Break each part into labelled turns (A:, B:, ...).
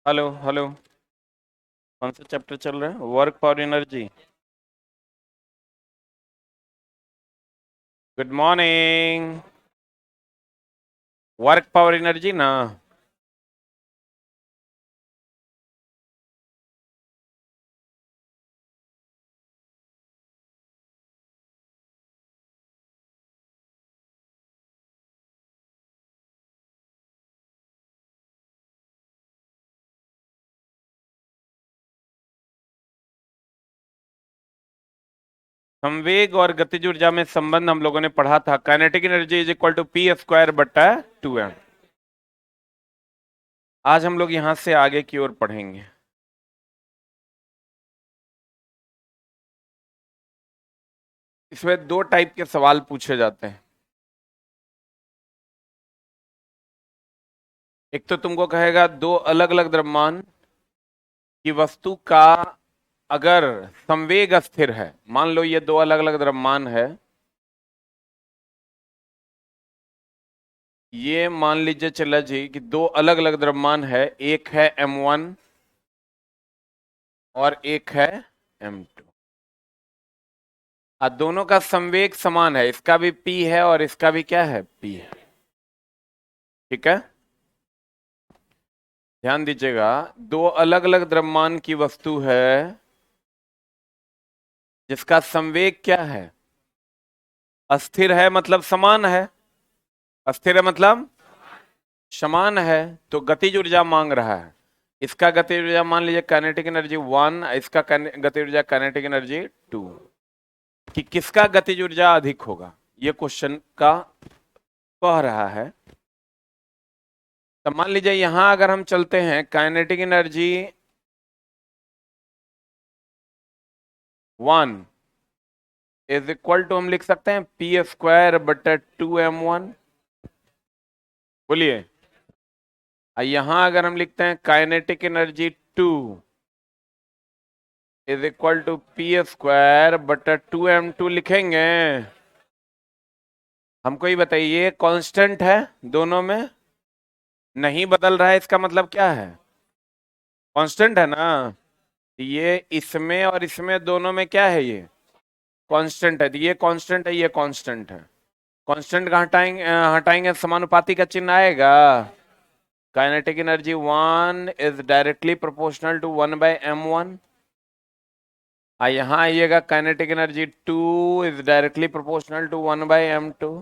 A: Hello hello. कौन सा chapter चल रहा है? Work for energy. Good morning. Work for energy ना। संवेग और गतिज ऊर्जा में संबंध हम लोगों ने पढ़ा था। Kinetic energy is equal to P square बटा 2m। आज हम लोग यहां से आगे की ओर पढ़ेंगे। इसमें दो टाइप के सवाल पूछे जाते हैं। एक तो तुमको कहेगा दो अलग अलग द्रव्यमान की वस्तु का अगर संवेग स्थिर है, मान लो ये दो अलग अलग द्रव्यमान है। ये मान लीजिए चला जी कि दो अलग अलग द्रव्यमान है, एक है m1 और एक है m2। दोनों का संवेग समान है, इसका भी p है और इसका भी क्या है, p है। ठीक है, ध्यान दीजिएगा। दो अलग अलग द्रव्यमान की वस्तु है जिसका संवेग क्या है, अस्थिर है, मतलब समान है। अस्थिर है मतलब समान है। तो गतिज ऊर्जा मांग रहा है। इसका गतिज ऊर्जा मान लीजिए काइनेटिक एनर्जी 1, इसका गतिज ऊर्जा काइनेटिक एनर्जी 2। कि किसका गतिज ऊर्जा अधिक होगा, ये क्वेश्चन का कह रहा है। तो मान लीजिए यहां अगर हम चलते हैं, kinetic energy 1 is equal to, हम लिख सकते हैं पी स्क्वायर बटा 2m1। बोलिए। यहां अगर हम लिखते हैं kinetic energy 2 is equal to P square बटा 2m2 लिखेंगे। हमको ये बताइए, कांस्टेंट है दोनों में, नहीं बदल रहा है, इसका मतलब क्या है, कांस्टेंट है ना। ये इसमें और इसमें दोनों में क्या है, ये कांस्टेंट है। तो ये कांस्टेंट है, ये कांस्टेंट है। कांस्टेंट का हटाएंगे, हटाएंगे समानुपाती का चिन्ह आएगा। Kinetic energy 1 is directly proportional to 1/m1। यहां आइएगा, kinetic energy 2 is directly proportional to 1/m2।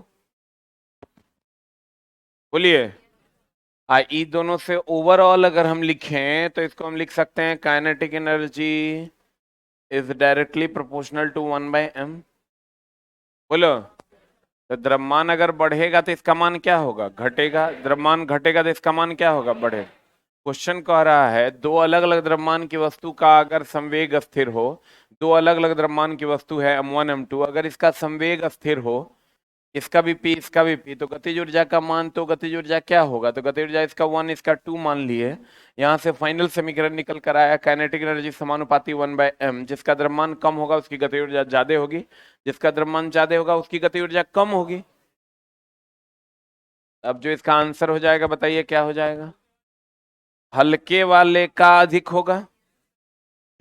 A: बोलिए। ई दोनों से ओवरऑल अगर हम लिखें तो इसको हम लिख सकते हैं kinetic energy is directly proportional to 1/m। बोलो। तो द्रव्यमान अगर बढ़ेगा तो इसका मान क्या होगा, घटेगा। द्रव्यमान घटेगा तो इसका मान क्या होगा, बढ़ेगा। क्वेश्चन कह रहा है दो अलग अलग द्रव्यमान की वस्तु का अगर संवेग स्थिर हो, दो अलग अलग द्रव्यमान की वस्तु है m1 m2, अगर इसका संवेग स्थिर हो, इसका भी p इसका भी p, तो गतिज ऊर्जा का मान, तो गतिज ऊर्जा क्या होगा, तो गतिज ऊर्जा इसका 1 इसका 2 मान लिए। यहां से फाइनल समीकरण निकल कर आया, काइनेटिक एनर्जी समानुपाती 1/m। जिसका द्रव्यमान कम होगा उसकी गतिज ऊर्जा ज्यादा होगी, जिसका द्रव्यमान ज्यादा होगा उसकी गतिज ऊर्जा कम होगी। अब जो इसका आंसर हो जाएगा, बताइए क्या हो जाएगा। हल्के वाले का अधिक होगा,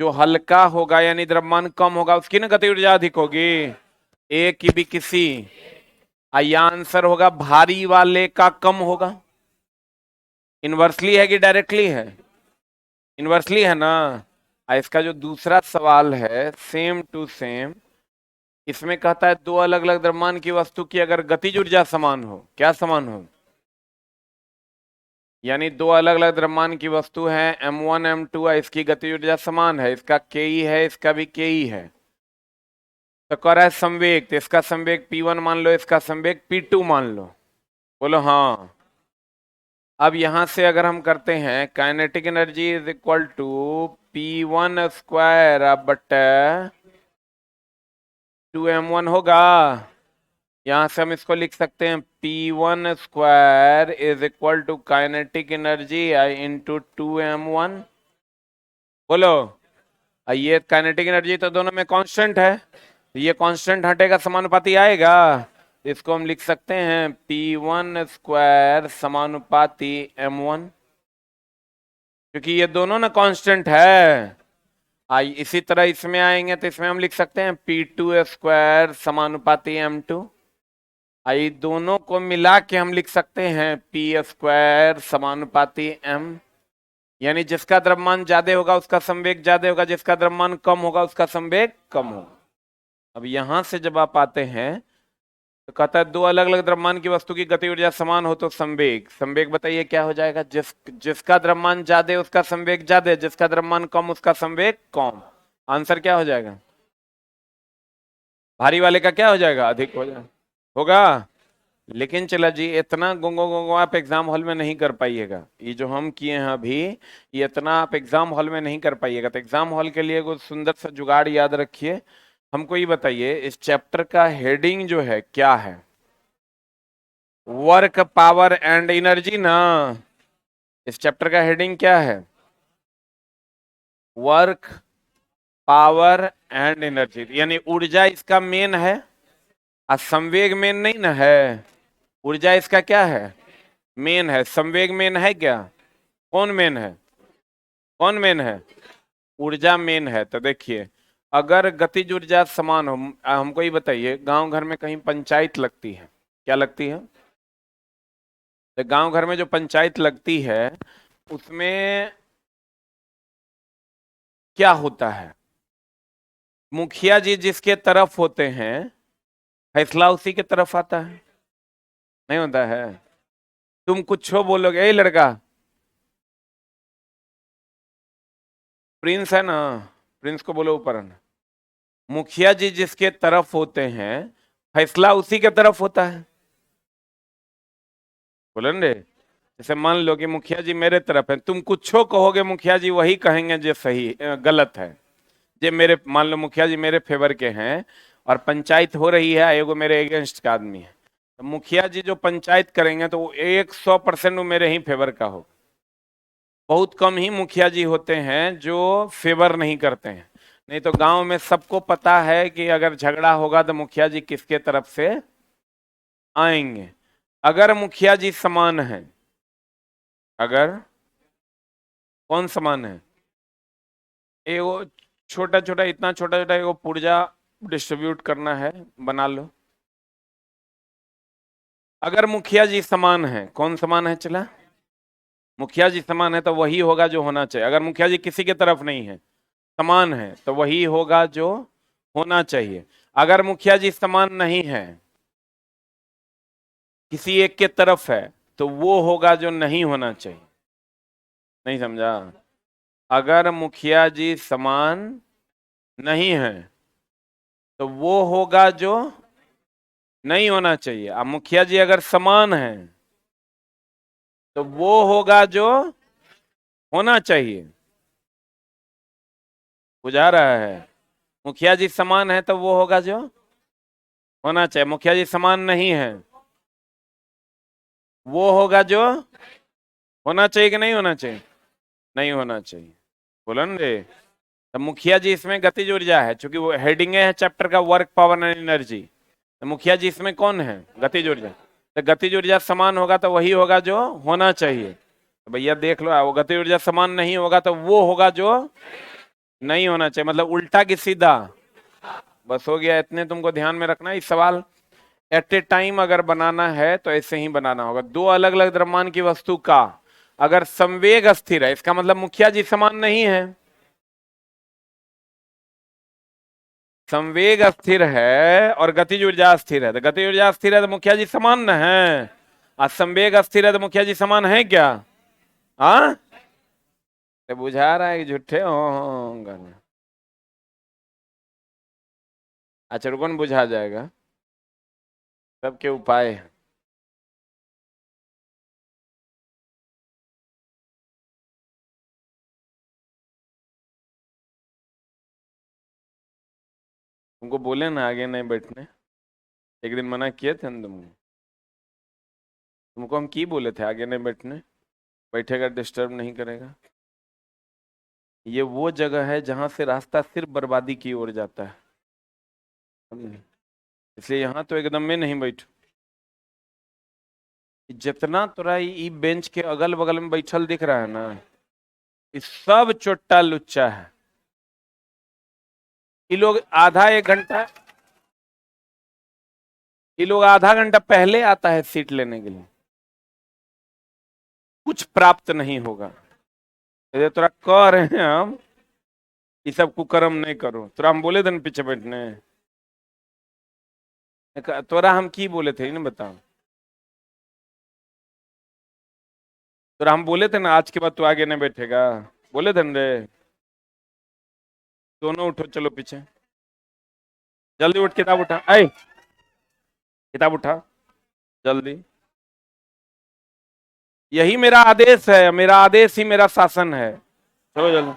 A: जो हल्का होगा यानी द्रव्यमान कम होगा उसकी ना गति ऊर्जा अधिक होगी। ए की भी किसी। या आंसर होगा भारी वाले का कम होगा। इनवर्सली है कि डायरेक्टली है, इनवर्सली है ना। इसका जो दूसरा सवाल है सेम टू सेम, इसमें कहता है दो अलग अलग द्रव्यमान की वस्तु की अगर गतिज ऊर्जा समान हो, क्या समान हो, यानी दो अलग अलग द्रव्यमान की वस्तु है m1 m2, इसकी गतिज ऊर्जा समान है, इसका ke है, इसका भी ke है। तो कह रहा है संवेग, तो इसका संवेग p1 मान लो, इसका संवेग p2 मान लो। बोलो हाँ। अब यहां से अगर हम करते हैं, kinetic energy is equal to p1 square बटा 2m1 होगा। यहां से हम इसको लिख सकते हैं p1 square is equal to kinetic energy into 2m1। बोलो। ये काइनेटिक एनर्जी तो दोनों में कांस्टेंट है, ये कांस्टेंट हटेगा, समानुपाती आएगा। इसको हम लिख सकते हैं p1 स्क्वायर समानुपाती m1। क्योंकि ये दोनों ना कांस्टेंट है। आई इसी तरह इसमें आएंगे तो इसमें हम लिख सकते हैं P2 स्क्वायर समानुपाती M2। आई दोनों को मिला के हम लिख सकते हैं P स्क्वायर समानुपाती M। यानी जिसका द्रव्यमान ज्यादा होगा उसका संवेग ज्यादा होगा, जिसका द्रव्यमान कम होगा उसका संवेग कम होगा। अब यहां से जब आप आते हैं तो कहता है दो अलग अलग द्रव्यमान की वस्तु की गति ऊर्जा समान हो तो संवेग, संवेग बताइए क्या हो जाएगा। जिसका द्रव्यमान ज्यादा है उसका संवेग ज्यादा है, जिसका द्रव्यमान कम उसका संवेग कम। आंसर क्या हो जाएगा? भारी वाले का क्या हो जाएगा? अधिक हो जाएगा, होगा। लेकिन चला जी, इतना गोंगो गोंगो आप एग्जाम हॉल में नहीं कर पाइएगा। ये जो हम किए हैं अभी, ये इतना आप एग्जाम हॉल में नहीं कर पाइएगा। तो एग्जाम हॉल के लिए कुछ सुंदर सा जुगाड़ याद रखिए। हमको ये बताइए, इस चैप्टर का हेडिंग जो है क्या है? वर्क पावर एंड एनर्जी ना। इस चैप्टर का हेडिंग क्या है? वर्क पावर एंड एनर्जी, यानी ऊर्जा इसका मेन है और संवेग मेन नहीं ना है। ऊर्जा इसका क्या है? मेन है। संवेग मेन है क्या? कौन मेन है? कौन मेन है? ऊर्जा मेन है। तो देखिए, अगर गतिज ऊर्जा समान हो, हमको ये बताइए, गांव घर में कहीं पंचायत लगती है, क्या लगती है? तो गांव घर में जो पंचायत लगती है उसमें क्या होता है? मुखिया जी जिसके तरफ होते हैं फैसला उसी के तरफ आता है, नहीं होता है? तुम कुछ बोलोगे, ए लड़का, प्रिंस है ना, प्रिंस को बोलो ऊपर आना। मुखिया जी जिसके तरफ होते हैं फैसला उसी के तरफ होता है, बोलो रे। जैसे मान लो कि मुखिया जी मेरे तरफ है, तुम कुछ कहोगे मुखिया जी वही कहेंगे जो सही गलत है। जे मेरे, मान लो मुखिया जी मेरे फेवर के हैं और पंचायत हो रही है, एगो मेरे अगेंस्ट का आदमी है, तो मुखिया जी जो पंचायत करेंगे तो वो 100% वो मेरे ही फेवर का हो। बहुत कम ही मुखिया जी होते हैं जो फेवर नहीं करते हैं। नहीं तो गांव में सबको पता है कि अगर झगड़ा होगा तो मुखिया जी किसके तरफ से आएंगे। अगर मुखिया जी समान है, अगर कौन समान है? एगो छोटा छोटा, इतना छोटा छोटा एगो पुर्जा डिस्ट्रीब्यूट करना है, बना लो। अगर मुखिया जी समान है, कौन समान है चला? मुखिया जी समान है तो वही होगा जो होना चाहिए। अगर मुखिया जी किसी के तरफ नहीं है, समान है, तो वही होगा जो होना चाहिए। अगर मुखिया जी समान नहीं है, किसी एक के तरफ है, तो वो होगा जो नहीं होना चाहिए। नहीं समझा? अगर मुखिया जी समान नहीं है तो वो होगा जो नहीं होना चाहिए। अब मुखिया जी अगर समान है तो वो होगा जो होना चाहिए। बुझा रहा है? मुखिया जी समान है तो वो होगा जो होना चाहिए। मुखिया जी समान नहीं है, वो होगा जो होना चाहिए कि नहीं होना चाहिए? नहीं होना चाहिए। बोलो ना रे। तो मुखिया जी इसमें गतिज ऊर्जा है, क्योंकि वो हेडिंग है चैप्टर का, वर्क पावर एंड एनर्जी। तो मुखिया जी इसमें कौन है? गतिज ऊर्जा। तो गतिज ऊर्जा समान होगा तो वही होगा जो होना चाहिए। तो भैया देख लो, वो गतिज ऊर्जा समान नहीं होगा तो वो होगा जो नहीं होना चाहिए। मतलब उल्टा कि सीधा? बस हो गया, इतने तुमको ध्यान में रखना। इस सवाल एट ए टाइम अगर बनाना है तो ऐसे ही बनाना होगा। दो अलग अलग द्रव्यमान की वस्तु का अगर संवेग अस्थिर है, इसका मतलब मुखिया जी समान नहीं है। संवेग अस्थिर है और गतिज ऊर्जा स्थिर है, तो गतिज ऊर्जा स्थिर है तो मुखिया जी समान न है, और संवेग अस्थिर है तो मुखिया जी समान है क्या? हाँ, तो बुझा रहा है कि झूठे हो। अच्छा रुको न, बुझा जाएगा। सबके उपाय हैं। तुमको बोले ना आगे नहीं बैठने, एक दिन मना किए थे ना तुमको। तुमको हम की बोले थे आगे नहीं बैठने, बैठेगा डिस्टर्ब नहीं करेगा। ये वो जगह है जहां से रास्ता सिर्फ बर्बादी की ओर जाता है, समझे? इसलिए यहाँ तो एकदम में नहीं बैठो। जितना तोरा ई बेंच के अगल बगल में बैठल दिख रहा है ना, ये सब चोट्टा लुच्चा है। ये लोग आधा एक घंटा, ये लोग आधा घंटा पहले आता है सीट लेने के लिए, कुछ प्राप्त नहीं होगा। ये तोरा कह रहे हैं हम, ये सब कुकर्म नहीं करो। तोरा हम बोले थे ना पीछे बैठने, तोरा हम की बोले थे ना बताओ। तोरा हम बोले थे ना आज के बाद तू आगे नहीं बैठेगा, बोले थे ना रे। दोनों उठो, चलो पीछे, जल्दी उठ, किताब उठा, आई किताब उठा जल्दी। यही मेरा आदेश है, मेरा आदेश ही मेरा शासन है। चलो जल्दी,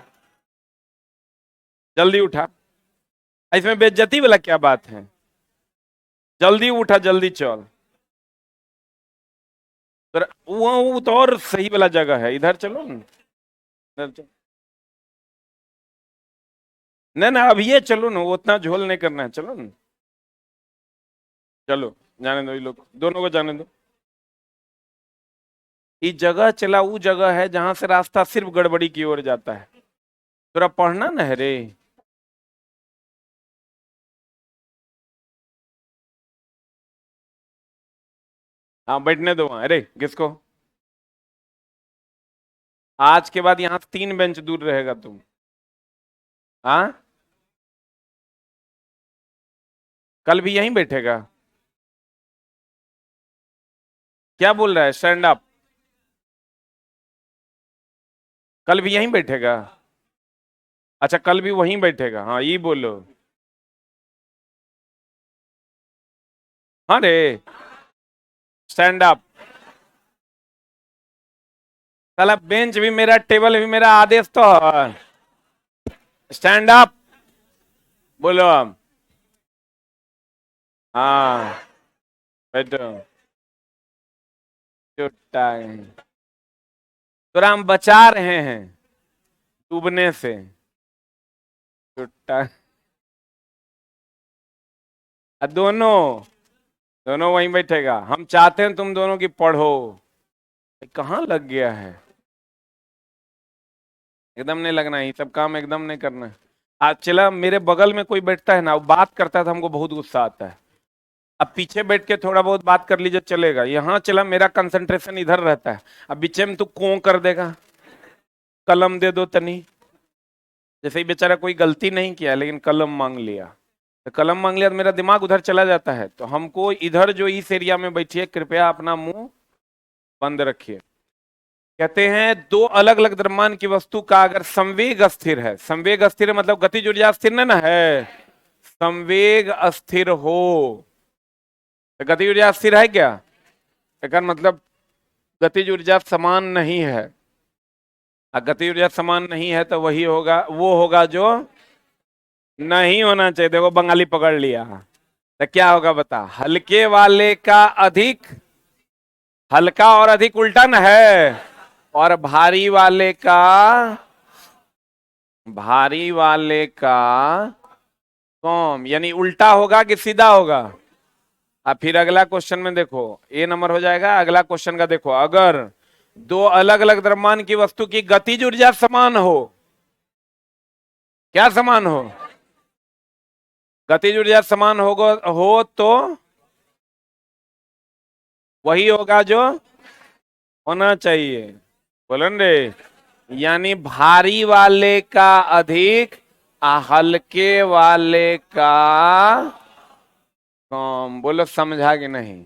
A: जल्दी उठा। इसमें बेइज्जती वाला क्या बात है? जल्दी उठा, जल्दी चल। वो तो और सही वाला जगह है, इधर चलो ना, इधर चलो। नहीं ना, अब ये चलो ना, उतना झोल नहीं करना है, चलो ना, चलो जाने दो, ये लोग दोनों को जाने दो। ये जगह चला वो जगह है जहां से रास्ता सिर्फ गड़बड़ी की ओर जाता है। थोड़ा पढ़ना ना है रे। हाँ बैठने दो वहां, अरे किसको? आज के बाद यहाँ 3 बेंच दूर रहेगा तुम। हाँ, कल भी यहीं बैठेगा? क्या बोल रहा है? Stand up. कल भी यहीं बैठेगा? अच्छा, कल भी वहीं बैठेगा, हाँ ये बोलो। हाँ रे, स्टैंड अप। साला बेंच भी मेरा, टेबल भी मेरा, आदेश तो है। स्टैंड अप बोलो। हाँ बैठो। चुट्टा है। तो हम बचा रहे हैं डूबने से। चुट्टा। दोनों, दोनों वहीं बैठेगा। हम चाहते हैं तुम दोनों की पढ़ो। कहाँ लग गया है? एकदम नहीं लगना है, ये सब काम एकदम नहीं करना है। आज चला मेरे बगल में कोई बैठता है ना, वो बात करता है तो हमको बहुत गुस्सा आता है। अब पीछे बैठ के थोड़ा बहुत बात कर लीजिए चलेगा, यहाँ चला मेरा कंसंट्रेशन इधर रहता है। अब बीच में तू को कर देगा, कलम दे दो तनी। जैसे ही बेचारा कोई गलती नहीं किया लेकिन कलम मांग लिया, तो कलम मांग लिया तो मेरा दिमाग उधर चला जाता है। तो हमको इधर जो इस एरिया में बैठिए, कृपया अपना मुंह बंद रखिए। कहते हैं दो अलग अलग द्रव्यमान की वस्तु का अगर संवेग अस्थिर है, संवेग अस्थिर मतलब गतिज ऊर्जा स्थिर ना है, संवेग अस्थिर हो तो गतिज ऊर्जा स्थिर है क्या? अगर मतलब गतिज ऊर्जा समान नहीं है, गतिज ऊर्जा समान नहीं है तो वही होगा, वो होगा जो नहीं होना चाहिए। देखो बंगाली पकड़ लिया, तो क्या होगा बता? हल्के वाले का अधिक, हल्का और अधिक उल्टा न है, और भारी वाले का, भारी वाले का कम, यानी उल्टा होगा कि सीधा होगा? अब फिर अगला क्वेश्चन में देखो, ए नंबर हो जाएगा। अगला क्वेश्चन का देखो, अगर दो अलग अलग द्रव्यमान की वस्तु की गतिज ऊर्जा समान हो, क्या समान हो? गतिज ऊर्जा समान होगा, हो तो वही होगा जो होना चाहिए। बोलन रे, यानी भारी वाले का अधिक, हल्के वाले का कम। बोलो समझा कि नहीं?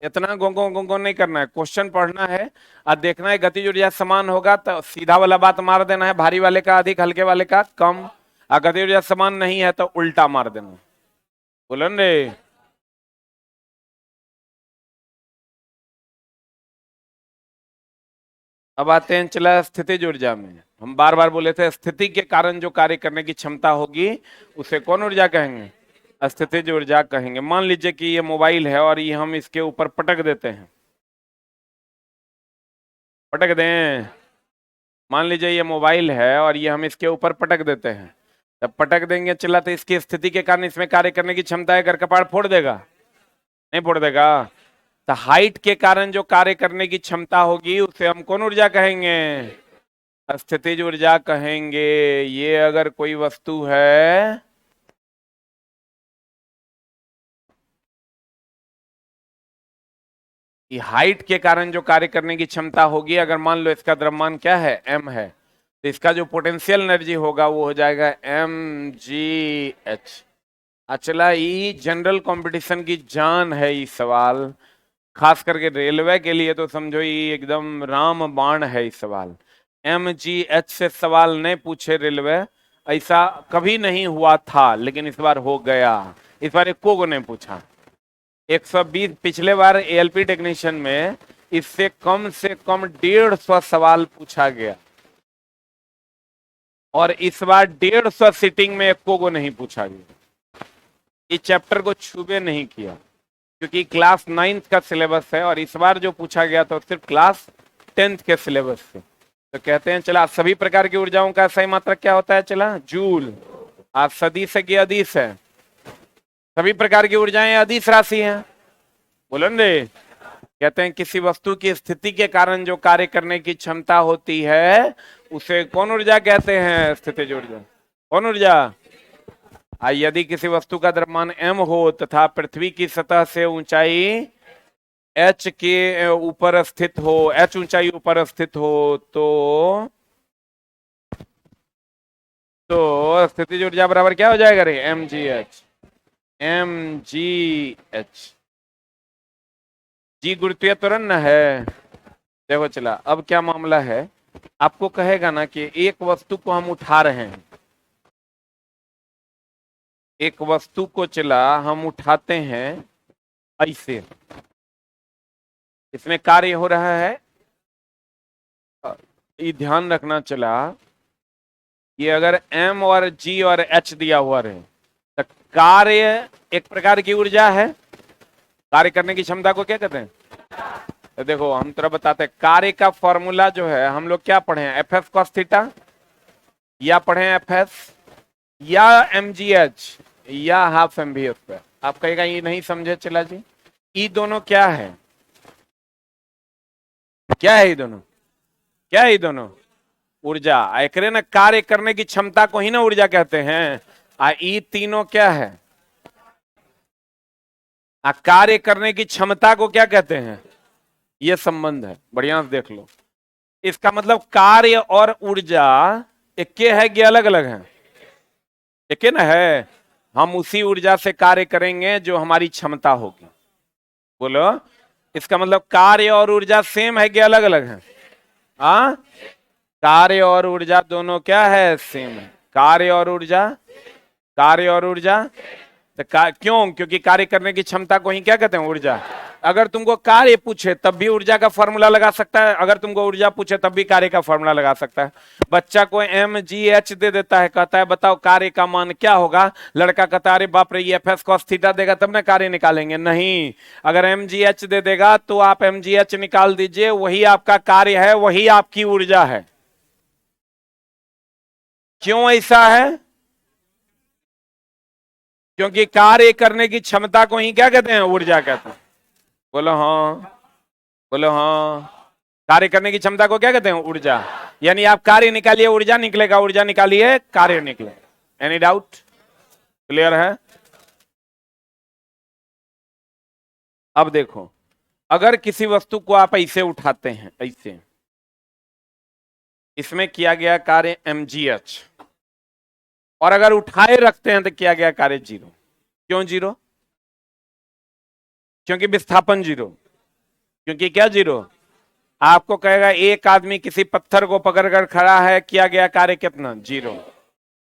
A: इतना गोंगो गोंगो नहीं करना है, क्वेश्चन पढ़ना है और देखना है गतिज ऊर्जा समान होगा तो सीधा वाला बात मार देना है, भारी वाले का अधिक, हल्के वाले का कम। और गतिज ऊर्जा समान नहीं है तो उल्टा मार देना। बोलो रे। अब आते हैं चला स्थितिज ऊर्जा में। हम बार बार बोले थे स्थिति के कारण जो कार्य करने की क्षमता होगी उसे कौन ऊर्जा कहेंगे? स्थितिज ऊर्जा कहेंगे। मान लीजिए कि ये मोबाइल है और ये हम इसके ऊपर पटक देते हैं, पटक दें। मान लीजिए ये मोबाइल है और ये हम इसके ऊपर पटक देते हैं, जब पटक देंगे चला तो इसकी स्थिति के कारण इसमें कार्य करने की क्षमता है, अगर कपाड़ फोड़ देगा? नहीं फोड़ देगा। तो हाइट के कारण जो कार्य करने की क्षमता होगी उसे हम कौन ऊर्जा कहेंगे? स्थितिज ऊर्जा कहेंगे ये अगर कोई वस्तु है कि हाइट के कारण जो कार्य करने की क्षमता होगी, अगर मान लो इसका द्रव्यमान क्या है, m है, तो इसका जो पोटेंशियल एनर्जी होगा वो हो जाएगा mgh। अचला ई जनरल कंपटीशन की जान है ये सवाल, खास करके रेलवे के लिए तो समझो ये एकदम राम बाण है ये सवाल। mgh से सवाल नहीं पूछे रेलवे, ऐसा कभी नहीं हुआ था, लेकिन इस बार हो गया। इस बार एको को नहीं पूछा। 120 पिछले बार एएलपी टेक्नीशियन में इससे कम से कम 150 सवाल पूछा गया, और इस बार 150 सीटिंग में एको को नहीं पूछा गया। इस चैप्टर को छूबे नहीं किया, क्योंकि क्लास 9th का सिलेबस है, और इस बार जो पूछा गया था सिर्फ क्लास 10th के सिलेबस से। तो कहते हैं चला सभी प्रकार की ऊर्जाओं का सही मात्रक क्या होता है, चला जूल। आज सदिश है कि अदिश है? सभी प्रकार की ऊर्जाएं अदिश राशि हैं, बोलो न रे। कहते हैं किसी वस्तु की स्थिति के कारण जो कार्य करने की क्षमता होती है उसे कौन ऊर्जा कहते हैं, स्थितिज ऊर्जा। कौन ऊर्जा? यदि किसी वस्तु का द्रव्यमान m हो तथा पृथ्वी की सतह से ऊंचाई h के ऊपर स्थित हो, h ऊंचाई ऊपर स्थित हो, तो स्थितिज ऊर्जा बराबर क्या हो जाएगा रे, mgh। mgh जी गुरुत्वीय त्वरण है। देखो चला अब क्या मामला है, आपको कहेगा ना कि एक वस्तु को हम उठा रहे हैं, एक वस्तु को चला हम उठाते हैं ऐसे, इसमें कार्य हो रहा है, ये ध्यान रखना चला, ये अगर m और g और h दिया हुआ रहे तो कार्य एक प्रकार की ऊर्जा है। कार्य करने की क्षमता को क्या कहते हैं? तो देखो हम तरह बताते हैं, कार्य का फॉर्मूला जो है हम लोग क्या पढ़े हैं, एफ एफ कॉस थीटा, या पढ़े एफ एस, या mgh, या हाफ एम भी स्क्वायर। आप कहेगा ये नहीं समझे चला जी, ये दोनों क्या है, क्या है ये दोनों, क्या है ये दोनों? ऊर्जा। एकरे ना कार्य करने की क्षमता को ही ना ऊर्जा कहते हैं। ये तीनों क्या है, कार्य करने की क्षमता को क्या कहते हैं, ये संबंध है, बढ़िया से देख लो। इसका मतलब कार्य और ऊर्जा एक है कि अलग अलग है? एक ना है। हम उसी ऊर्जा से कार्य करेंगे जो हमारी क्षमता होगी, बोलो। इसका मतलब कार्य और ऊर्जा सेम है कि अलग अलग है? हाँ, कार्य और ऊर्जा दोनों क्या है, सेम है। कार्य और ऊर्जा, कार्य और ऊर्जा, तो क्यों? क्योंकि कार्य करने की क्षमता को ही क्या कहते हैं, ऊर्जा। अगर तुमको कार्य पूछे तब भी ऊर्जा का फॉर्मूला लगा सकता है, अगर तुमको ऊर्जा पूछे तब भी कार्य का फॉर्मूला लगा सकता है। बच्चा को mgh दे देता है, कहता है बताओ कार्य का मान क्या होगा, लड़का कहता है अरे बाप रे ये एफ कॉस थीटा देगा तब ना कार्य निकालेंगे। नहीं, अगर mgh दे देगा तो आप mgh निकाल दीजिए, वही आपका कार्य है, वही आपकी ऊर्जा है। क्यों ऐसा है? क्योंकि कार्य करने की क्षमता को ही क्या कहते हैं, ऊर्जा कहते हैं। बोलो हाँ, बोलो हाँ। कार्य करने की क्षमता को क्या कहते हैं, ऊर्जा। यानी आप कार्य निकालिए ऊर्जा निकलेगा, ऊर्जा निकालिए कार्य निकले। Any doubt? क्लियर है? अब देखो, अगर किसी वस्तु को आप ऐसे उठाते हैं, ऐसे, इसमें किया गया कार्य mgh, और अगर उठाए रखते हैं तो किया गया कार्य 0। क्यों 0? क्योंकि विस्थापन 0। क्योंकि क्या 0? आपको कहेगा एक आदमी किसी पत्थर को पकड़कर खड़ा है, किया गया कार्य कितना, 0।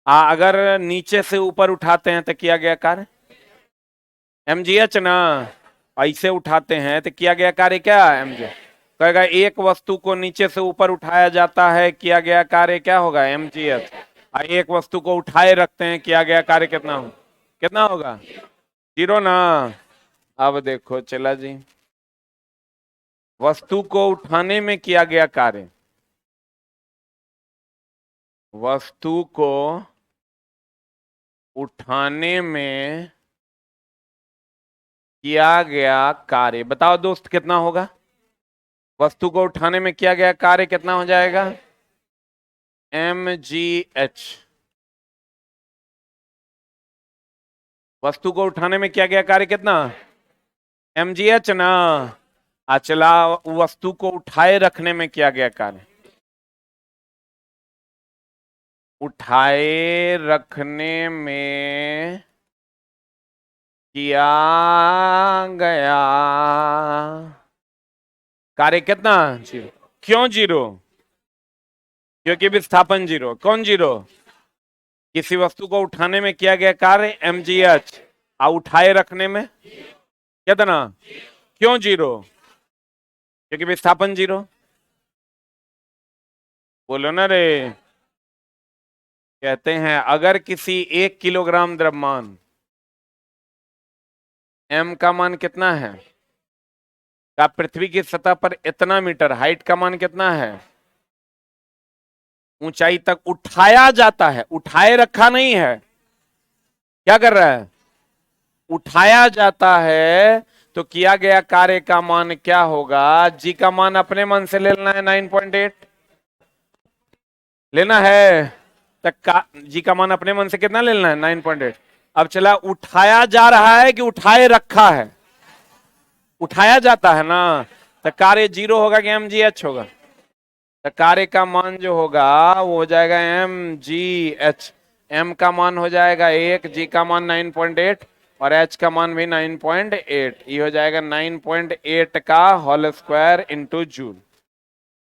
A: अगर नीचे से ऊपर उठाते हैं तो किया गया कार्य mgh ना, ऐसे उठाते हैं तो किया गया कार्य क्या, mgh। कहेगा एक वस्तु को नीचे से ऊपर उठाया जाता है, किया गया कार्य क्या होगा, mgh। एक वस्तु को उठाए रखते हैं, किया गया कार्य कितना होगा, कितना होगा, 0 ना। अब देखो चला जी, वस्तु को उठाने में किया गया कार्य, वस्तु को उठाने में किया गया कार्य, बताओ दोस्त कितना होगा? वस्तु को उठाने में किया गया कार्य कितना हो जाएगा? mgh। वस्तु को उठाने में किया गया कार्य कितना? mgh ना। चला, वस्तु को उठाए रखने में किया गया कार्य, उठाए रखने में किया गया कार्य कितना? 0। क्यों 0? क्योंकि विस्थापन 0। कौन 0? किसी वस्तु को उठाने में किया गया कार्य mgh, उठाए रखने में कितना? क्यों 0? क्योंकि विस्थापन 0। बोलो ना रे। कहते हैं अगर किसी 1 किलोग्राम द्रव्यमान, m का मान कितना है, का पृथ्वी की सतह पर इतना मीटर, हाइट का मान कितना है, ऊंचाई तक उठाया जाता है, उठाए रखा नहीं है, क्या कर रहा है? उठाया जाता है, तो किया गया कार्य का मान क्या होगा? जी का मान अपने मन से ले लेना है, 9.8 लेना है। तक जी का मान अपने मन से कितना ले लेना है? 9.8। अब चला, उठाया जा रहा है कि उठाए रखा है? उठाया जाता है ना, तो कार्य 0 होगा कि mgh होगा? तो कार्य का मान जो होगा वो हो जाएगा mgh। m का मान हो जाएगा 1, g का मान 9.8 और h का मान भी 9.8। ये हो जाएगा 9.8 का होल स्क्वायर इंटू जूल।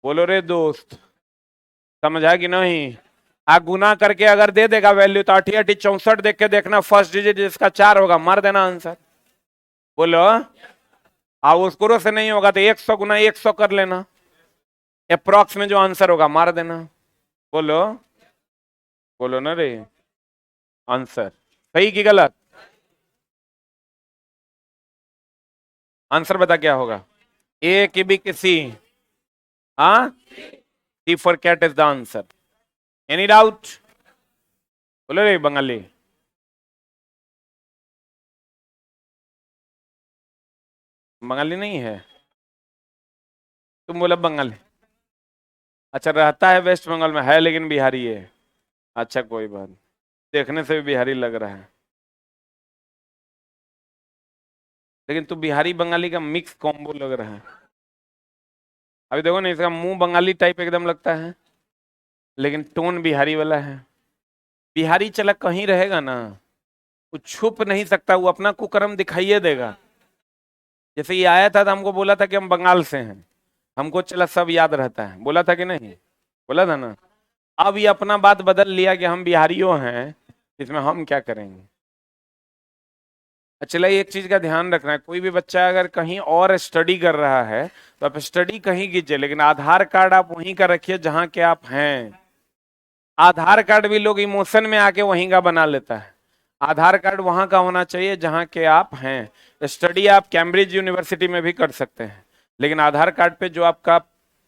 A: बोलो रे दोस्त, समझा कि नहीं? गुना करके अगर दे देगा वैल्यू तो 8 8 64 देख के देखना, फर्स्ट डिजिट जिसका 4 होगा मार देना आंसर। बोलो। उसको से नहीं होगा तो 100 गुना 100 कर लेना, अप्रॉक्स में जो आंसर होगा मार देना। बोलो, बोलो ना रे। आंसर सही कि गलत? आंसर बता क्या होगा? ए की बी किसी, हाँ, C for cat is the answer. Any doubt? बोलो रे बंगाली। बंगाली नहीं है? तुम बोला बंगाली। अच्छा, रहता है वेस्ट बंगाल में है लेकिन बिहारी है। अच्छा कोई बात नहीं, देखने से भी बिहारी लग रहा है, लेकिन तू बिहारी बंगाली का मिक्स कॉम्बो लग रहा है। अभी देखो ना, इसका मुंह बंगाली टाइप एकदम लगता है, लेकिन टोन बिहारी वाला है। बिहारी चला कहीं रहेगा ना, वो छुप नहीं सकता, वो अपना कुकर्म दिखाइए देगा। जैसे ये आया था तो हमको बोला था कि हम बंगाल से हैं, हमको चला सब याद रहता है, बोला था कि नहीं? बोला था ना। अब ये अपना बात बदल लिया कि हम बिहारियों हैं, इसमें हम क्या करेंगे? चला, एक चीज का ध्यान रखना है, कोई भी बच्चा अगर कहीं और स्टडी कर रहा है तो आप स्टडी कहीं कीजिए, लेकिन आधार कार्ड आप वहीं का रखिए जहां के आप हैं। आधार कार्ड भी लोग इमोशन में आके वहीं का बना लेता है। आधार कार्ड वहां का होना चाहिए जहां के आप हैं। स्टडी आप कैम्ब्रिज यूनिवर्सिटी में भी कर सकते हैं, लेकिन आधार कार्ड पे जो आपका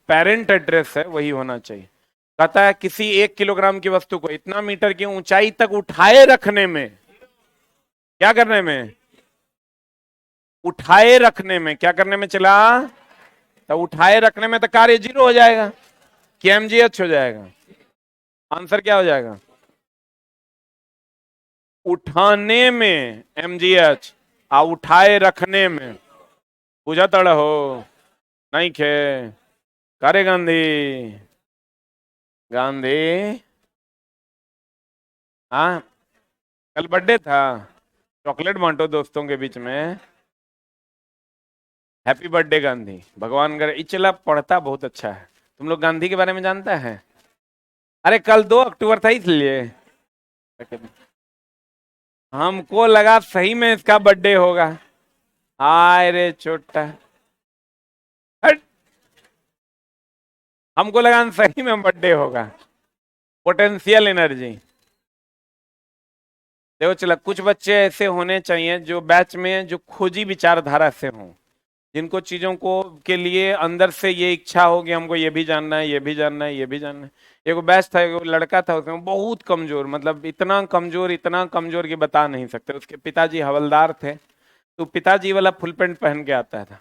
A: पेरेंट एड्रेस है वही होना चाहिए। कहता है किसी 1 किलोग्राम की वस्तु को इतना मीटर की ऊंचाई तक उठाए रखने में, क्या करने में? उठाए रखने में। क्या करने में चला? तो उठाए रखने में तो कार्य 0 हो जाएगा कि mgh हो जाएगा? आंसर क्या हो जाएगा? उठाने में mgh, उठाए रखने में पूजा तड़ हो नहीं खे। करे गांधी, गांधी। हाँ, कल बर्थडे था, चॉकलेट बांटो दोस्तों के बीच में। Happy birthday Gandhi. भगवान करे। इचला पढ़ता बहुत अच्छा है। तुम लोग गांधी के बारे में जानता है? अरे कल 2 अक्टूबर था इसलिए हमको लगा सही में इसका बर्थडे होगा। हाय रे छोटा, हट। हमको लगा सही में बर्थडे होगा। Potential energy. देखो चला, कुछ बच्चे ऐसे होने चाहिए जो बैच में जो खोजी विचारधारा से हों, जिनको चीजों को के लिए अंदर से ये इच्छा हो कि हमको ये भी जानना है, ये भी जानना है, ये भी जानना है। एक बैच था, एक लड़का था, उसमें बहुत कमजोर, मतलब इतना कमजोर कि बता नहीं सकते। उसके पिताजी हवलदार थे, तो पिताजी वाला फुल पैंट पहन के आता था,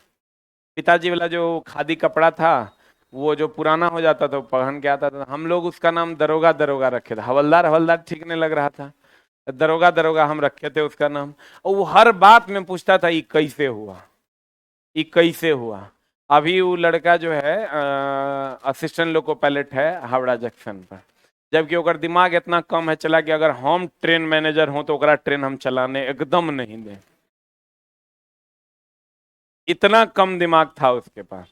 A: पिताजी वाला जो खादी कपड़ा था, वो जो पुराना हो जाता था वो पहन के आता था, हम लोग उसका नाम दरोगा दरोगा रखे थे। हवलदार हवलदार ठीक नहीं लग रहा था, दरोगा दरोगा हम रखे थे उसका नाम। और वो हर बात में पूछता था ये कैसे हुआ, ये कैसे हुआ। अभी वो लड़का जो है असिस्टेंट लोको पायलट है हावड़ा जंक्शन पर, जबकि ओकर दिमाग इतना कम है चला कि अगर हम ट्रेन मैनेजर हों तो ओकरा ट्रेन हम चलाने एकदम नहीं दें, इतना कम दिमाग था उसके पास।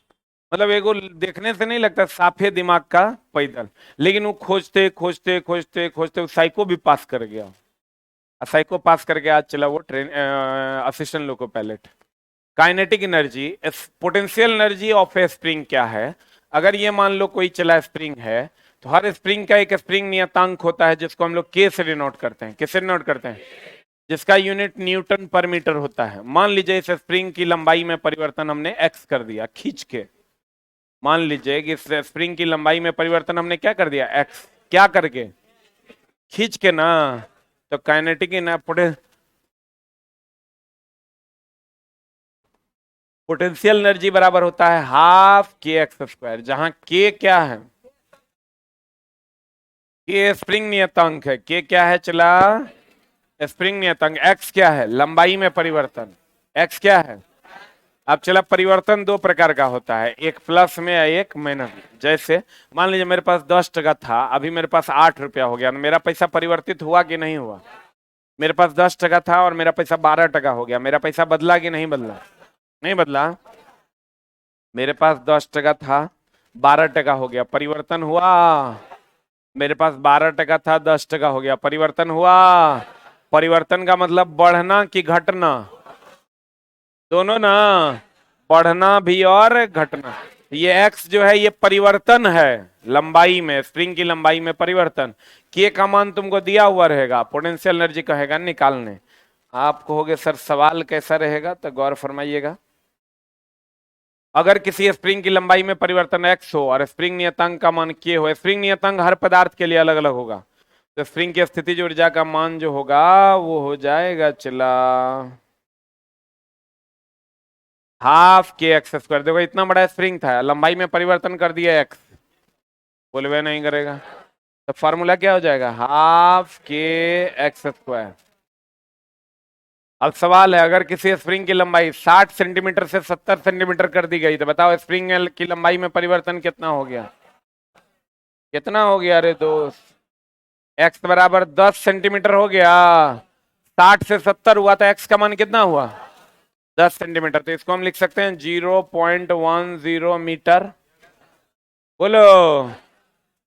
A: मतलब एगो देखने से नहीं लगता साफे दिमाग का पैदल, लेकिन वो खोजते खोजते खोजते खोजते वो साइको भी पास कर गया। साइको पास करके आज चला वो train assistant loco pilot. Kinetic energy, potential energy of A spring क्या है? अगर ये मान लो कोई चला स्प्रिंग है, तो हर स्प्रिंग का एक स्प्रिंग नियतांक होता है जिसको हम लोग के से डिनोट करते हैं। किससे डिनोट करते हैं? जिसका यूनिट न्यूटन पर मीटर होता है। मान लीजिए इस स्प्रिंग की लंबाई में परिवर्तन हमने एक्स कर दिया खींच के। मान लीजिए कि इस स्प्रिंग की लंबाई में परिवर्तन हमने क्या कर दिया? एक्स। क्या करके? खींच के ना। तो काइनेटिक पोटेंशियल एनर्जी बराबर होता है हाफ के एक्स स्क्वायर, जहां के क्या है? के स्प्रिंग नियतांक है। के क्या है चला? स्प्रिंग नियतांक। एक्स क्या है? लंबाई में परिवर्तन। एक्स क्या है? अब चला परिवर्तन दो प्रकार का होता है, एक प्लस में एक माइनस में। जैसे मान लीजिए मेरे पास 10 टका था, अभी मेरे पास 8 रुपया हो गया, मेरा पैसा परिवर्तित हुआ कि नहीं हुआ? मेरे पास 10 टका था और मेरा पैसा 12 टका हो गया, मेरा पैसा बदला कि नहीं बदला? नहीं बदला। मेरे पास 10 टका था, 12 टका हो गया, परिवर्तन हुआ। मेरे पास 12 टका था, 10 टका हो गया, परिवर्तन हुआ। परिवर्तन का मतलब बढ़ना कि घटना? दोनों ना, बढ़ना भी और घटना। ये x जो है ये परिवर्तन है लंबाई में, स्प्रिंग की लंबाई में परिवर्तन। के का मान तुमको दिया हुआ रहेगा, पोटेंशियल एनर्जी कहेगा निकालने। आप कहोगे सर सवाल कैसा रहेगा, तो गौर फरमाइएगा। अगर किसी स्प्रिंग की लंबाई में परिवर्तन x हो और स्प्रिंग नियतांक का मान k हो, स्प्रिंग नियतांक हर पदार्थ के लिए अलग अलग होगा, तो स्प्रिंग की स्थितिज ऊर्जा का मान जो होगा वो हो जाएगा चला हाफ के एक्स स्क्वायर। देखो इतना बड़ा स्प्रिंग था, लंबाई में परिवर्तन कर दिया एक्स, बोलवे नहीं करेगा, तो फॉर्मूला क्या हो जाएगा? हाफ के एक्स स्क्वायर। अब सवाल है, अगर किसी स्प्रिंग की लंबाई 60 सेंटीमीटर से 70 सेंटीमीटर कर दी गई, तो बताओ स्प्रिंग की लंबाई में परिवर्तन कितना हो गया? कितना हो गया अरे दोस्त? एक्स बराबर 10 सेंटीमीटर हो गया। 60 से 70 हुआ तो एक्स का मान कितना हुआ? 10 सेंटीमीटर। तो इसको हम लिख सकते हैं 0.10 मीटर। बोलो।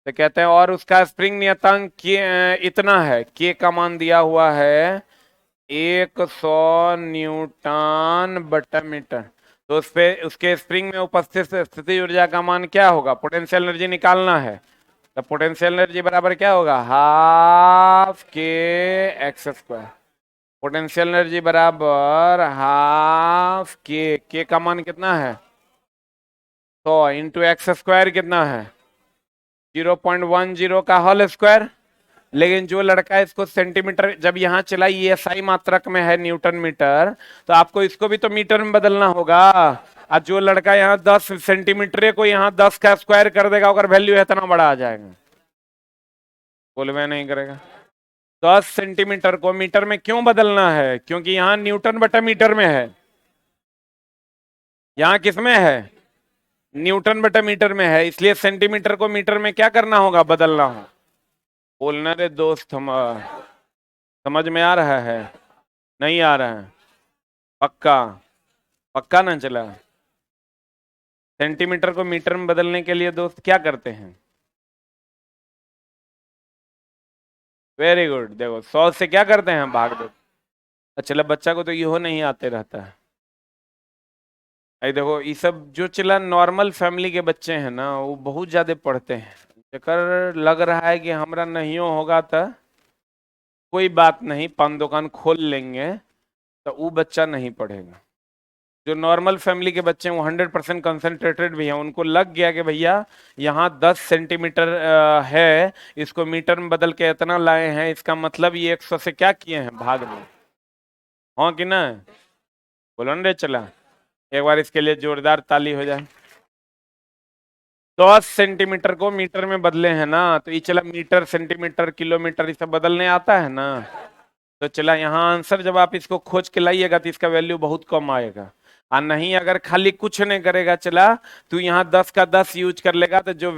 A: तो कहते हैं और उसका स्प्रिंग नियतांक इतना है, के का मान दिया हुआ है 100 न्यूटन/मीटर। तो उस पे उसके स्प्रिंग में उपस्थित स्थिति ऊर्जा का मान क्या होगा? पोटेंशियल एनर्जी निकालना है, तो पोटेंशियल एनर्जी बराबर क्या होगा? हाफ के एक्स स्क्वायर। पोटेंशियल एनर्जी बराबर हाफ के का मान कितना है? 100 × एक्स स्क्वायर कितना है? 0.10 का होल स्क्वायर। लेकिन जो लड़का इसको सेंटीमीटर, जब यहाँ चला ये एसआई मात्रक में है न्यूटन मीटर, तो आपको इसको भी तो मीटर में बदलना होगा। और जो लड़का यहाँ 10 सेंटीमीटर को यहाँ 10 का स्क्वायर कर देगा, अगर वैल्यू इतना बड़ा आ जाएगा, बोलवे नहीं करेगा। 10 सेंटीमीटर को मीटर में क्यों बदलना है? क्योंकि यहाँ न्यूटन/मीटर में है। यहाँ किस में है? न्यूटन/मीटर में है, इसलिए सेंटीमीटर को मीटर में क्या करना होगा? बदलना हो। बोलना रे दोस्त, हम समझ में आ रहा है? नहीं आ रहा है? पक्का? पक्का ना चला? सेंटीमीटर को मीटर में बदलने के लिए दोस्त क्या करते हैं? Very good. देखो 100 से क्या करते हैं? भाग दो। चला बच्चा को तो यो नहीं आते रहता है। अरे देखो ये सब जो चला नॉर्मल फैमिली के बच्चे हैं ना, वो बहुत ज्यादा पढ़ते हैं। जेकर लग रहा है कि हमरा नहीं होगा तो कोई बात नहीं, पान दुकान खोल लेंगे, तो वो बच्चा नहीं पढ़ेगा। जो नॉर्मल फैमिली के बच्चे हैं वो 100% कंसंट्रेटेड भी हैं, उनको लग गया कि भैया यहाँ 10 सेंटीमीटर है, इसको मीटर में बदल के इतना लाए हैं, इसका मतलब ये 100 से क्या किए हैं? भाग में। हाँ कि ना? बोलो ना रे चला। एक बार इसके लिए जोरदार ताली हो जाए। 10 सेंटीमीटर को मीटर में बदले हैं ना, तो ये चला मीटर सेंटीमीटर किलोमीटर ये सब बदलने आता है ना। तो चला यहाँ आंसर जब आप इसको खोज के लाइएगा तो इसका वैल्यू बहुत कम आएगा। और नहीं अगर खाली कुछ नहीं करेगा चला, तो यहाँ 10 का 10 यूज कर लेगा, तो जो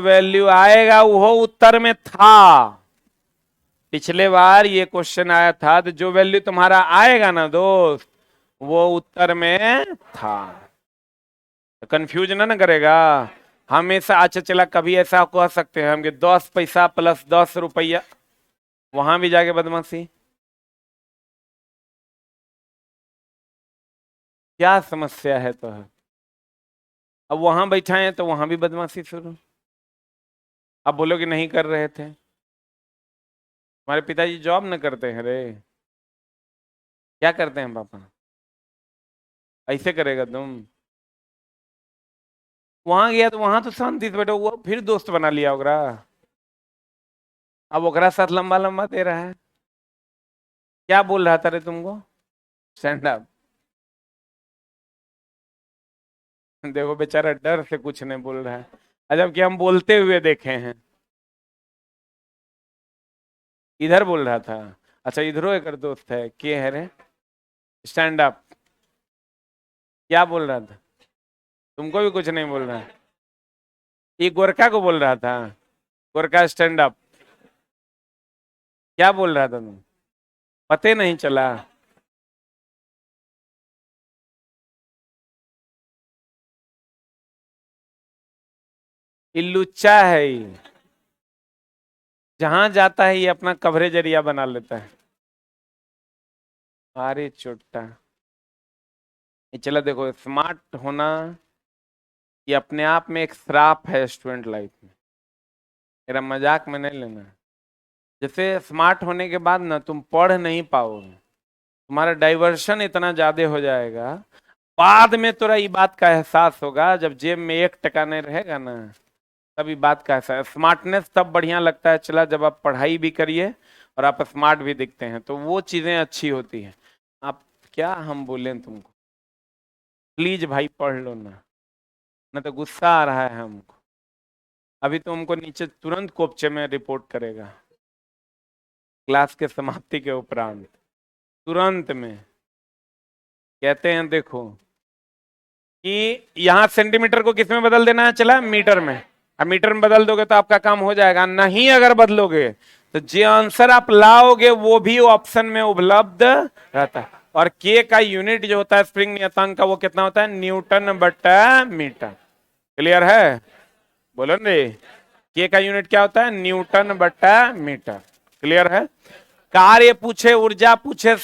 A: वैल्यू आएगा वो उत्तर में था। पिछले बार ये क्वेश्चन आया था, तो जो वैल्यू तुम्हारा आएगा ना दोस्त, वो उत्तर में था। कंफ्यूज ना करेगा हमेशा। अच्छा चला, कभी ऐसा कह सकते हैं हम कि 10 पैसा प्लस 10 रुपया, वहां भी जाके बदमाशी। क्या समस्या है तो है? अब वहां बैठा है तो वहां भी बदमाशी शुरू। अब बोलो कि नहीं कर रहे थे। हमारे पिताजी जॉब न करते हैं रे। क्या करते हैं पापा? ऐसे करेगा तुम? वहां गया तो वहां तो शांति से बैठो, वो फिर दोस्त बना लिया ओकरा। अब ओकरा साथ लंबा लंबा दे रहा है। क्या बोल रहा था रे तुमको? Stand up. देखो बेचारा डर से कुछ नहीं बोल रहा है, अजब कि हम बोलते हुए देखे हैं। इधर बोल रहा था। अच्छा इधरो एक दोस्त है, के है रे? Stand up. क्या बोल रहा था? तुमको भी कुछ नहीं बोल रहा है? ये गोरखा को बोल रहा था। Gorkha stand up. क्या बोल रहा था तुम? पते नहीं चला? ये लुच्चा है ये। जहां जाता है ये अपना कवरेज एरिया बना लेता है। अरे चोट्टा। ये चला देखो, स्मार्ट होना ये अपने आप में एक श्राप है स्टूडेंट लाइफ में। मेरा मजाक में नहीं लेना। जैसे स्मार्ट होने के बाद ना तुम पढ़ नहीं पाओगे, तुम्हारा डाइवर्शन इतना ज्यादा हो जाएगा। बाद में तोरा ये बात का एहसास होगा जब जेब में 1 टका नहीं रहेगा ना, तभी बात का एहसास। स्मार्टनेस तब बढ़िया लगता है चला जब आप पढ़ाई भी करिए और आप स्मार्ट भी दिखते हैं, तो वो चीजें अच्छी होती हैं। आप क्या हम बोलें तुमको? प्लीज भाई पढ़ लो ना, न तो गुस्सा आ रहा है हमको। अभी तो हमको नीचे तुरंत कोपचे में रिपोर्ट करेगा क्लास के समाप्ति के उपरांत, तुरंत में। कहते हैं देखो कि यहाँ सेंटीमीटर को किस में बदल देना है, चला मीटर में। अब मीटर में बदल दोगे तो आपका काम हो जाएगा। नहीं अगर बदलोगे तो जो आंसर आप लाओगे वो भी ऑप्शन में उपलब्ध रहता है। और के का यूनिट जो होता है स्प्रिंग नियतांक का, वो कितना होता है? न्यूटन बटा मीटर। क्लियर है? बोलो रे, के का यूनिट क्या होता है? न्यूटन बटा मीटर। क्लियर है? कार्य पूछे, ऊर्जा पूछे,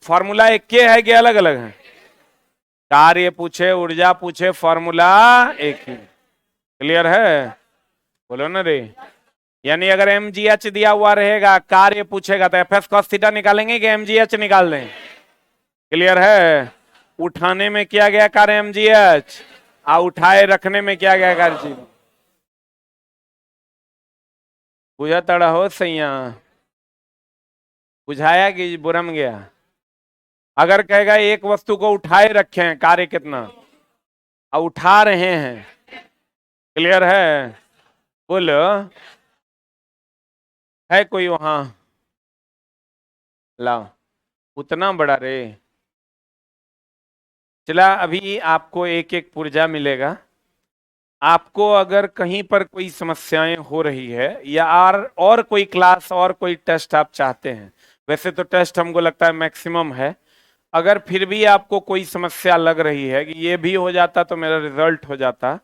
A: फॉर्मूला एक के है कि अलग अलग है? कार्य पूछे, ऊर्जा पूछे, फॉर्मूला एक ही। क्लियर है? बोलो ना रे। यानी अगर mgh दिया हुआ रहेगा, कार्य पूछेगा, तो एफ एस कॉस थीटा निकालेंगे कि mgh निकाल दें? क्लियर है? उठाने में किया गया कार्य mgh, आ उठाए रखने में किया गया कार्य जी। बुझा तड़ा हो सैया? बुझाया कि बुरम गया? अगर कहेगा एक वस्तु को उठाए रखे हैं, कार्य कितना, और उठा रहे हैं। क्लियर है? बोलो, है कोई वहां? लाओ, उतना बड़ा रे। चला अभी आपको एक एक पुर्जा मिलेगा। आपको अगर कहीं पर कोई समस्याएं हो रही है या और कोई क्लास और कोई टेस्ट आप चाहते हैं, वैसे तो टेस्ट हमको लगता है मैक्सिमम है, अगर फिर भी आपको कोई समस्या लग रही है कि ये भी हो जाता तो मेरा रिजल्ट हो जाता,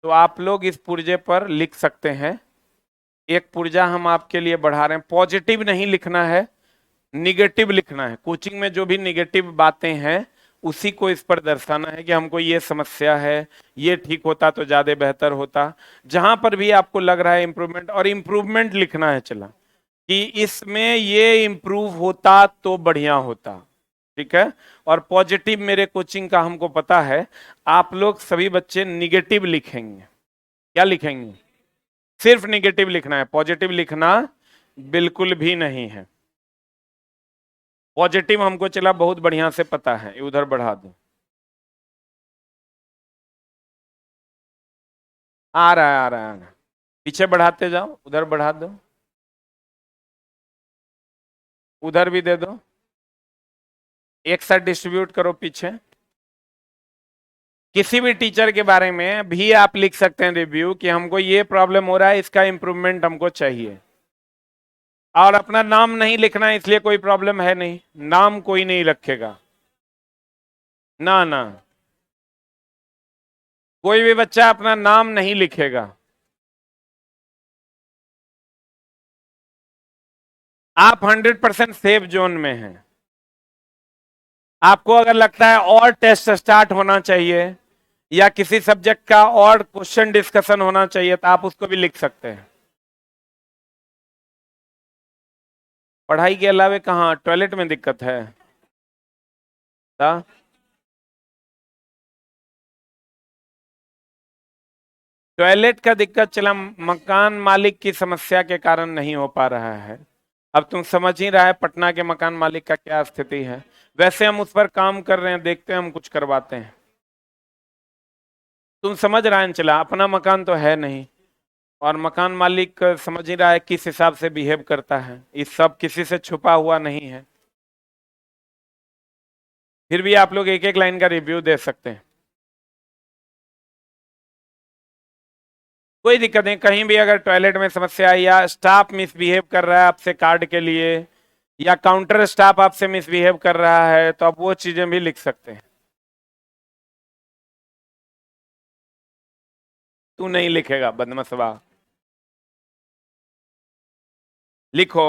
A: तो आप लोग इस पुर्जे पर लिख सकते हैं। एक पुर्जा हम आपके लिए बढ़ा रहे हैं। पॉजिटिव नहीं लिखना है, निगेटिव लिखना है। कोचिंग में जो भी निगेटिव बातें हैं उसी को इस पर दर्शाना है कि हमको ये समस्या है, ये ठीक होता तो ज्यादा बेहतर होता। जहां पर भी आपको लग रहा है इम्प्रूवमेंट, और इम्प्रूवमेंट लिखना है चला कि इसमें ये इम्प्रूव होता तो बढ़िया होता। ठीक है? और पॉजिटिव मेरे कोचिंग का हमको पता है आप लोग सभी बच्चे निगेटिव लिखेंगे। क्या लिखेंगे? सिर्फ निगेटिव लिखना है, पॉजिटिव लिखना बिल्कुल भी नहीं है। पॉजिटिव हमको चला बहुत बढ़िया से पता है, उधर बढ़ा दो। आ रहा है आ रहा है आ रहा है। पीछे बढ़ाते जाओ, उधर बढ़ा दो, उधर भी दे दो, एक साथ डिस्ट्रीब्यूट करो पीछे। किसी भी टीचर के बारे में भी आप लिख सकते हैं रिव्यू कि हमको ये प्रॉब्लम हो रहा है, इसका इंप्रूवमेंट हमको चाहिए। और अपना नाम नहीं लिखना है, इसलिए कोई प्रॉब्लम है नहीं, नाम कोई नहीं रखेगा। ना ना, कोई भी बच्चा अपना नाम नहीं लिखेगा। आप 100% सेफ जोन में हैं। आपको अगर लगता है और टेस्ट स्टार्ट होना चाहिए या किसी सब्जेक्ट का और क्वेश्चन डिस्कशन होना चाहिए तो आप उसको भी लिख सकते हैं। पढ़ाई के अलावे कहाँ टॉयलेट में दिक्कत है? था? टॉयलेट का दिक्कत चला मकान मालिक की समस्या के कारण नहीं हो पा रहा है। अब तुम समझ ही रहा है पटना के मकान मालिक का क्या स्थिति है। वैसे हम उस पर काम कर रहे हैं, देखते हैं हम कुछ करवाते हैं। तुम समझ रहा है चला, अपना मकान तो है नहीं और मकान मालिक समझ ही रहा है किस हिसाब से बिहेव करता है, इस सब किसी से छुपा हुआ नहीं है। फिर भी आप लोग एक एक लाइन का रिव्यू दे सकते हैं, कोई दिक्कत नहीं। कहीं भी अगर टॉयलेट में समस्या है या स्टाफ मिसबिहेव कर रहा है आपसे कार्ड के लिए या काउंटर स्टाफ आपसे मिसबिहेव कर रहा है तो आप वो चीजें भी लिख सकते हैं। तू नहीं लिखेगा बदमसवा, लिखो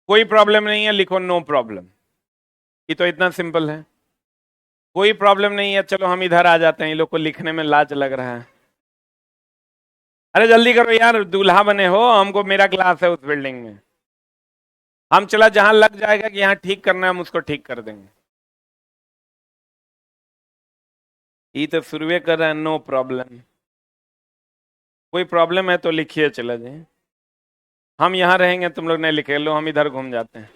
A: कोई प्रॉब्लम नहीं है, लिखो नो प्रॉब्लम। ये तो इतना सिंपल है, कोई प्रॉब्लम नहीं है। चलो हम इधर आ जाते हैं, ये लोग को लिखने में लाज लग रहा है। अरे जल्दी करो यार, दूल्हा बने हो, हमको मेरा क्लास है उस बिल्डिंग में। हम चला जहां लग जाएगा कि यहाँ ठीक करना है हम उसको ठीक कर देंगे। ये तो शुरुए कर रहा है नो प्रॉब्लम। कोई प्रॉब्लम है तो लिखिए चला जाए। हम यहाँ रहेंगे, तुम लोग नहीं लिखे, लो हम इधर घूम जाते हैं।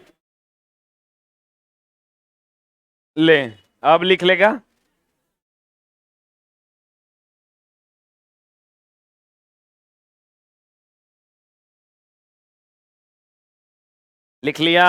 A: ले, अब लिख लेगा। लिख लिया।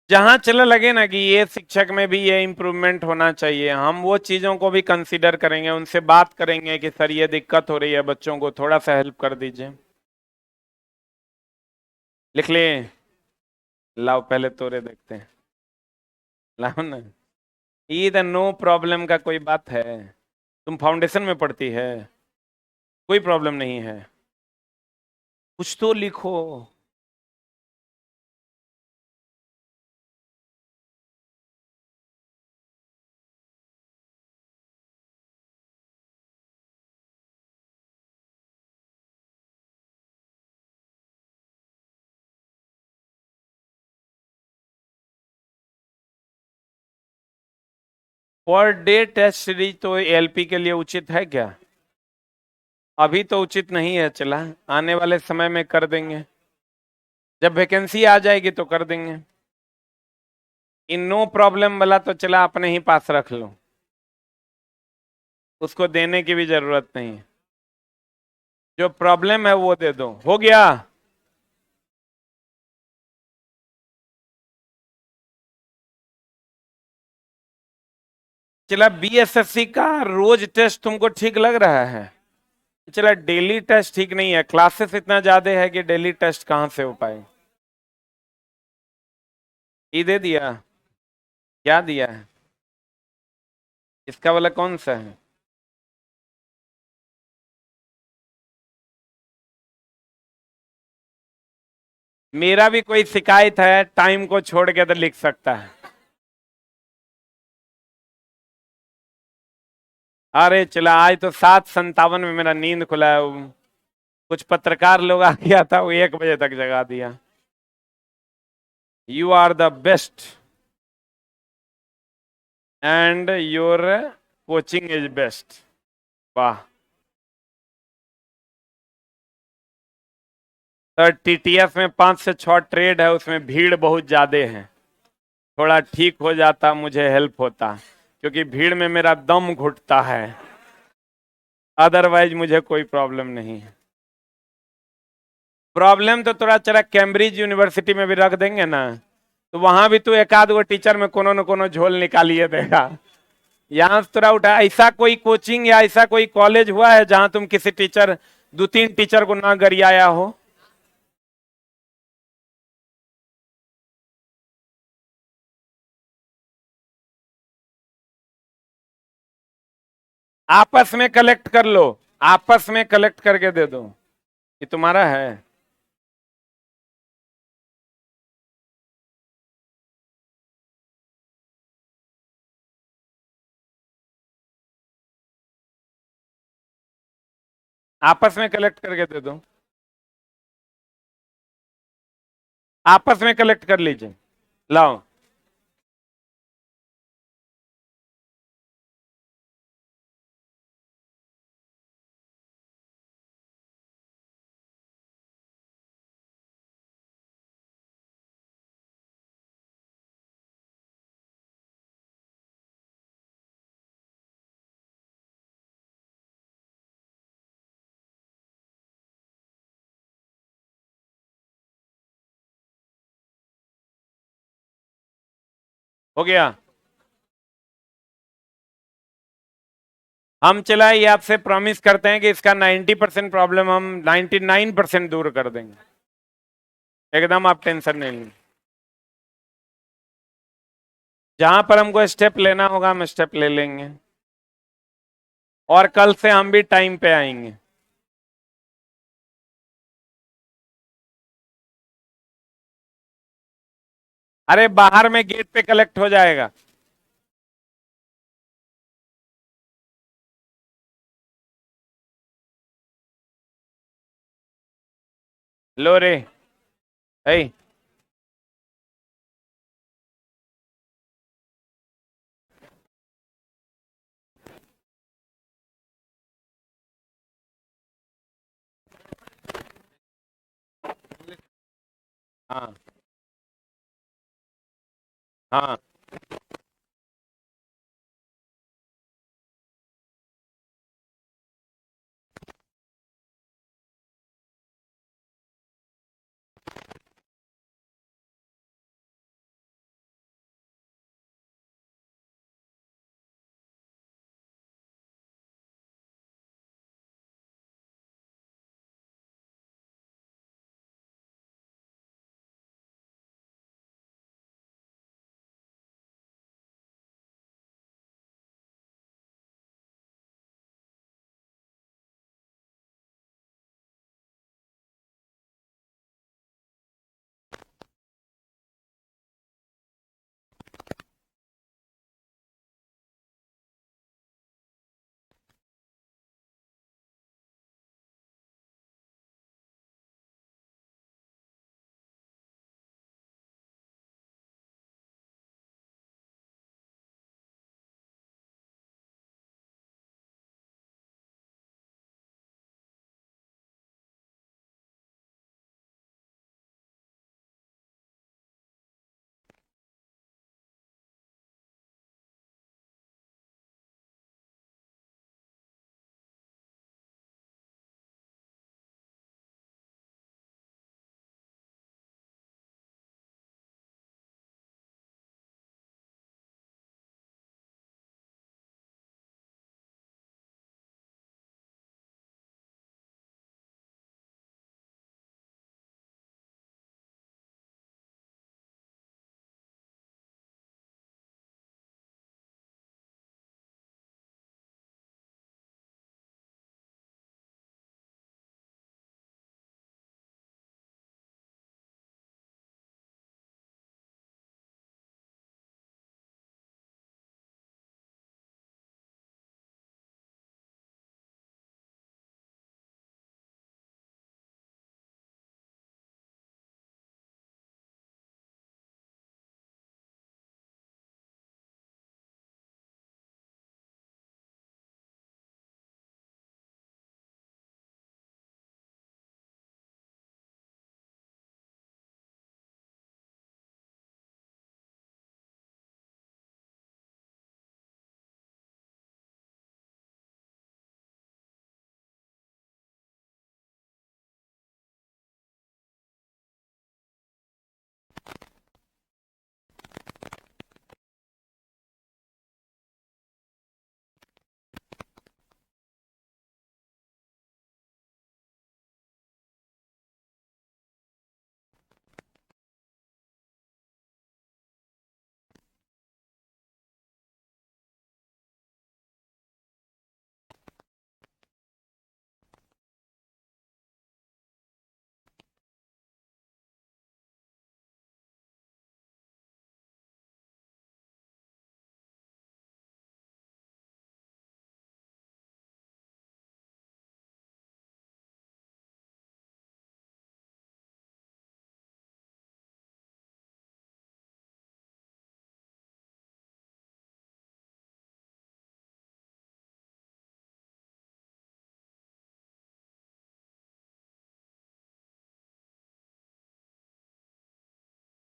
A: जहां चला लगे ना कि ये शिक्षक में भी ये इम्प्रूवमेंट होना चाहिए, हम वो चीजों को भी कंसीडर करेंगे, उनसे बात करेंगे कि सर ये दिक्कत हो रही है, बच्चों को थोड़ा सा हेल्प कर दीजिए। लिख लिए? लाओ पहले तोरे देखते हैं। लाओ ना। ये तो नो प्रॉब्लम का कोई बात है? तुम फाउंडेशन में पढ़ती है, कोई प्रॉब्लम नहीं है। कुछ तो लिखो। पर डे टेस्ट सीरीज तो एलपी के लिए उचित है क्या? अभी तो उचित नहीं है, चला आने वाले समय में कर देंगे, जब वैकेंसी आ जाएगी तो कर देंगे। इन नो प्रॉब्लम वाला तो चला अपने ही पास रख लो, उसको देने की भी जरूरत नहीं। जो प्रॉब्लम है वो दे दो, हो गया। चला बीएसएससी का रोज टेस्ट तुमको ठीक लग रहा है? चला डेली टेस्ट ठीक नहीं है, क्लासेस इतना ज्यादा है कि डेली टेस्ट कहां से हो पाए। ये दे दिया? क्या दिया है? इसका वाला कौन सा है? मेरा भी कोई शिकायत है टाइम को छोड़ के तो लिख सकता है। अरे चला, आज तो 7:57 में मेरा नींद खुला है। कुछ पत्रकार लोग आ गया था, वो 1 बजे तक जगा दिया। You are the best and your coaching is best. वाह सर, टीटीएफ में 5 से 6 ट्रेड है, उसमें भीड़ बहुत ज्यादा है। थोड़ा ठीक हो जाता, मुझे हेल्प होता, क्योंकि भीड़ में मेरा दम घुटता है। अदरवाइज मुझे कोई प्रॉब्लम नहीं है। प्रॉब्लम तो थोड़ा चला कैम्ब्रिज यूनिवर्सिटी में भी रख देंगे ना, तो वहां भी तो एक आध वो टीचर में कोनो न कोनो झोल निकालिए देगा। यहाँ से थोड़ा उठा, ऐसा कोई कोचिंग या ऐसा कोई कॉलेज हुआ है जहां तुम किसी टीचर, 2-3 टीचर को ना गरियाया हो? आपस में कलेक्ट कर लो, आपस में कलेक्ट करके दे दो। ये तुम्हारा है। आपस में कलेक्ट करके दे दो, आपस में कलेक्ट कर लीजिए। लाओ। हो गया। हम चलाए, ये आपसे प्रॉमिस करते हैं कि इसका 90% प्रॉब्लम हम 99% दूर कर देंगे। एकदम आप टेंशन नहीं लें। जहां पर हमको स्टेप लेना होगा हम स्टेप ले लेंगे, और कल से हम भी टाइम पे आएंगे। अरे बाहर में गेट पे कलेक्ट हो जाएगा। लो रे। ऐ हाँ हाँ